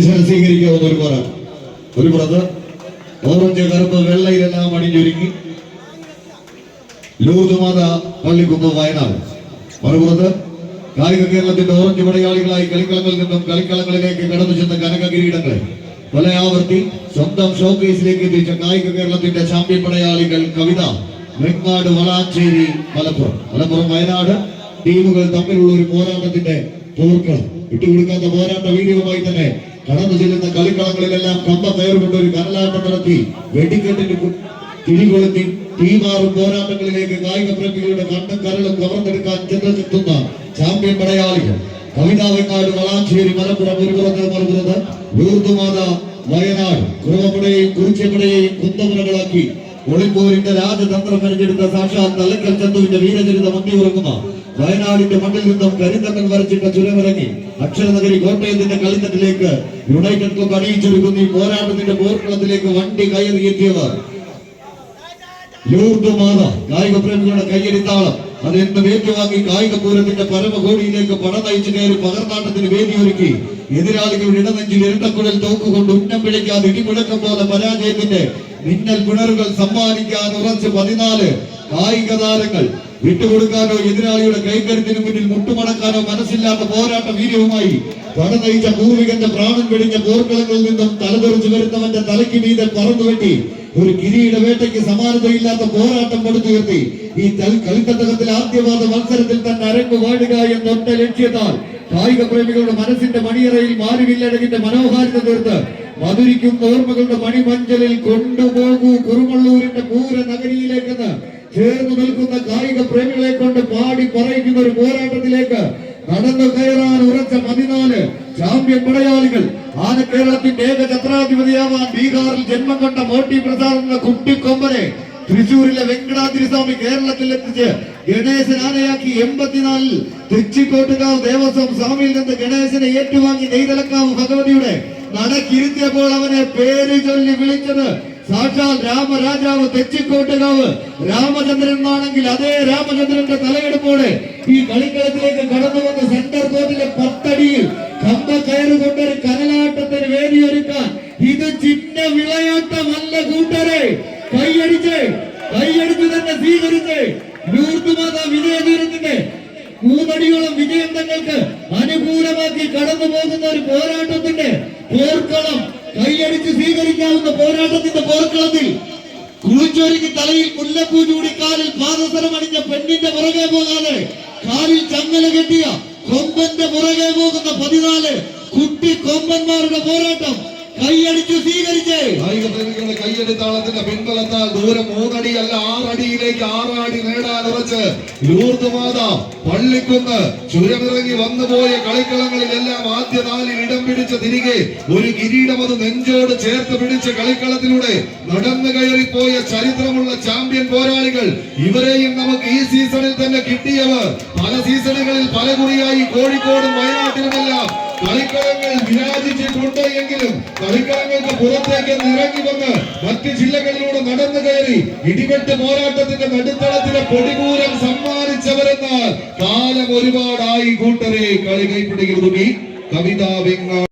സ്വീകരിക്കാവുന്ന ഒരു പോരാട്ടം. ഒരു പുറത്ത് ഓറഞ്ച് കറുപ്പ് വെള്ളയിലെല്ലാം അണിഞ്ഞൊരുങ്ങി ലൂർദ് മാത പള്ളിക്കുന്ന് വയനാട്. മറുപുറത്ത് കായിക കേരളത്തിന്റെ ഓറഞ്ച് പടയാളികളായി കളിക്കളങ്ങളിൽ നിന്നും കളിക്കളങ്ങളിലേക്ക് കടന്നു ചെന്ന കനക കിരീടങ്ങളെ പലയാവർത്തി സ്വന്തം ഷോക്കേസിലേക്ക് എത്തിച്ച കായിക കേരളത്തിന്റെ ചാമ്പ്യൻ പടയാളികൾ കവിത വെങ്ങാട്, വളാഞ്ചേരി, മലപ്പുറം വയനാട് ടീമുകൾ തമ്മിലുള്ള ഒരു പോരാട്ടത്തിന്റെ പോർക്കളം. വിട്ടുകൊടുക്കാത്ത പോരാട്ട വീര്യവുമായി തന്നെ കടന്നു ചെല്ലുന്ന കളിക്കളങ്ങളിലെല്ലാം കമ്പ കയറുകൊണ്ട് ഒരു കനലാട്ടം നടത്തി വെടിക്കെട്ടിന് തിരികൊളുത്തി തീമാറും പോരാട്ടങ്ങളിലേക്ക് കായിക പ്രേമികളുടെ കണ്ണും കരളും കവർന്നെടുക്കാൻ ചെന്നെത്തുന്ന ചാമ്പ്യൻ പടയാളികൾ കവിത വെങ്ങാട്, വളാഞ്ചേരി, മലപ്പുറം. ഒരു പുറത്ത് മറുപുറത്ത് ലൂർദ് മാത വയനാട്. കുറവപ്പടയെയും കുറിച്ചപ്പടയെയും കുന്തമുനകളാക്കി ഒളിപ്പോരിന്റെ രാജതന്ത്രം മെനഞ്ഞെടുത്ത സാക്ഷാൽ തലക്കൽ ചന്തുവിന്റെ വീരചരിത മുന്നിയുറങ്ങുന്ന വയനാടിന്റെ മണ്ണിൽ നിന്നും കരിന്തക്കൻ വരച്ചിട്ട ചുരമിറങ്ങി അക്ഷരനഗരി കോട്ടയത്തിന്റെ കളിത്തട്ടിലേക്ക് യുണൈറ്റഡ് ക്ലബ് അണിയിച്ചൊരുക്കുന്ന ഈ പോരാട്ടത്തിന്റെ പോർക്കളത്തിലേക്ക് വണ്ടി കയറിയെത്തിയവർ ലൂർദ് മാത. കായിക പ്രേമികളുടെ കയ്യടിത്താളം അത് എന്ന് വേറ്റുവാങ്ങി കായിക പൂരത്തിന്റെ പരമകോടിയിലേക്ക് പട നയിച്ചു കയറി പകർന്നാട്ടത്തിന് വേദിയൊരുക്കി എതിരാളികളുടെ ഇടനെഞ്ചിൽ ഇരട്ടക്കുഴൽ തോക്കുകൊണ്ട് ഉന്നം പിഴയ്ക്കാതെ ഇടിമുഴക്കം പോലെ പരാജയത്തിന്റെ മിന്നൽ പിണറുകൾ സമ്മാനിക്കാൻ ഉറച്ച് 14 കായിക താരങ്ങൾ. വിട്ടുകൊടുക്കാനോ എതിരാളിയുടെ കൈക്കരുത്തിന് മുന്നിൽ മുട്ടുമടക്കാനോ മനസ്സില്ലാത്ത പോരാട്ട വീര്യവുമായി പട നയിച്ച പൂർവികന്റെ പ്രാണൻ വെടിഞ്ഞ പോർക്കളങ്ങളിൽ നിന്നും തലതെറിച്ചു വരുന്നവന്റെ തലയ്ക്ക് മീതെ പറന്നുവെട്ടി ഒരു കിരീട വേട്ടയ്ക്ക് സമാനതയില്ലാത്ത പോരാട്ടം പടുത്തുയർത്തി ഈ കളിത്തട്ടകത്തിലെ ആദ്യവാദ മത്സരത്തിൽ തന്നെ അരങ്ങു വാഴുക എന്നൊറ്റ ലക്ഷ്യത്താൽ കായിക പ്രേമികളുടെ മനസ്സിന്റെ മണിയറയിൽ മാറിവില്ലഴകിന്റെ മനോഹാരിത തീർത്ത് മധുരിക്കുന്ന ഓർമ്മകളുടെ മണിമഞ്ചലിൽ കൊണ്ടുപോകൂ കുറുമള്ളൂരിന്റെ പൂര നഗരിയിലേക്കെന്ന് ചേർന്നു നിൽക്കുന്ന കായിക പ്രേമികളെ കൊണ്ട് പാടി പറയിക്കുന്ന ഒരു പോരാട്ടത്തിലേക്ക് നടന്നു കയറാൻ ഉറച്ച 14 ചാമ്പ്യൻ പടയാളികൾ. ആന കേരളത്തിന്റെ ഏക ഛത്രാധിപതിയാവാൻ ബീഹാറിൽ ജന്മം കൊണ്ട മോട്ടി പ്രസാദ് എന്ന കുട്ടിക്കൊമ്പനെ തൃശൂരിലെ വെങ്കടാദ്രിസ്വാമി കേരളത്തിൽ എത്തിച്ച് ഗണേശൻ ആനയാക്കി 84 തെച്ചിക്കോട്ടുകാവ് ദേവസ്വം സ്വാമിയിൽ നിന്ന് ഗണേശനെ ഏറ്റുവാങ്ങി നെയ്തലക്കാവ് ഭഗവതിയുടെ നടക്കിരുത്തിയപ്പോൾ അവനെ പേര് ചൊല്ലി വിളിച്ചത് സാക്ഷാൽ രാമരാജാവ് തെച്ചിക്കോട്ടുകാവ് രാമചന്ദ്രൻ എന്നാണെങ്കിൽ അതേ രാമചന്ദ്രന്റെ തലയെടുപ്പോടെ ഈ കളിക്കളത്തിലേക്ക് കടന്നു വന്ന് സെന്റർ കോർട്ടിലെ 10 അടിയിൽ കമ്പ കയറുകൊണ്ടൊരു കനലാട്ടത്തിന് വേദിയൊരുക്കാൻ ഇത് ചിന്ന വിളയാട്ടമല്ല കൂട്ടരെ. കൈയടിച്ച് തന്നെ സ്വീകരിച്ച് ലൂർദ് മാത വിജയതീരത്തിന്റെ 3 അടിയോളം വിജയം തങ്ങൾക്ക് അനുകൂലമാക്കി കടന്നു പോകുന്ന ഒരു പോരാട്ടത്തിന്റെ പോർക്കളം. കൈയടിച്ച് സ്വീകരിക്കാവുന്ന പോരാട്ടത്തിന്റെ പോർക്കളത്തിൽ കുളിച്ചൊരുക്കി തലയിൽ മുല്ലപ്പൂ ചൂടി കാലിൽ പാദസരം അണിഞ്ഞ പെണ്ണിന്റെ പുറകെ പോകാതെ കാലിൽ ചങ്ങല കെട്ടിയ കൊമ്പന്റെ പുറകെ പോകുന്ന 14 കുട്ടി കൊമ്പന്മാരുടെ പോരാട്ടം. കൈയടിച്ചു സ്വീകരിച്ച് കായിക പ്രേമികളുടെ കൈയടിത്താളത്തിന്റെ പിൻബലത്താൽ ദൂരം 3 അടിയല്ല 6 അടിയിലേക്ക് 6 അടി നേടാൻ ഉറച്ച് ലൂർദ് മാത പള്ളിക്കുന്ന് ചുരമിറങ്ങി വന്നുപോയ കളിക്കളങ്ങളിലെല്ലാം ആദ്യ 4 ഇടം പിടിച്ച് തിരികെ ഒരു കിരീടം അത് നെഞ്ചോട് ചേർത്ത് പിടിച്ച് കളിക്കളത്തിലൂടെ നടന്നു കയറിപ്പോയ ചരിത്രമുള്ള ചാമ്പ്യൻ പോരാളികൾ. ഇവരെയും നമുക്ക് ഈ സീസണിൽ തന്നെ കിട്ടിയവർ പല സീസണുകളിൽ പല കുറിയായി കോഴിക്കോടും വയനാട്ടിലുമെല്ലാം കളിക്കളങ്ങൾ വിരാജിച്ചിട്ടുണ്ട് എങ്കിലും കളിക്കളങ്ങൾക്ക് പുറത്തേക്ക് ഇറങ്ങി വന്ന് മറ്റ് ജില്ലകളിലൂടെ നടന്നു കയറി ഇടിവെട്ട് പോരാട്ടത്തിന്റെ നടുത്തളത്തിലെ പൊടിപൂരം സമ്മാനിച്ചവരെന്നാൽ കാലം ഒരുപാടായി കൂട്ടരെ. കളി കൈപ്പിടിയിൽ കവിത വെങ്ങാട്.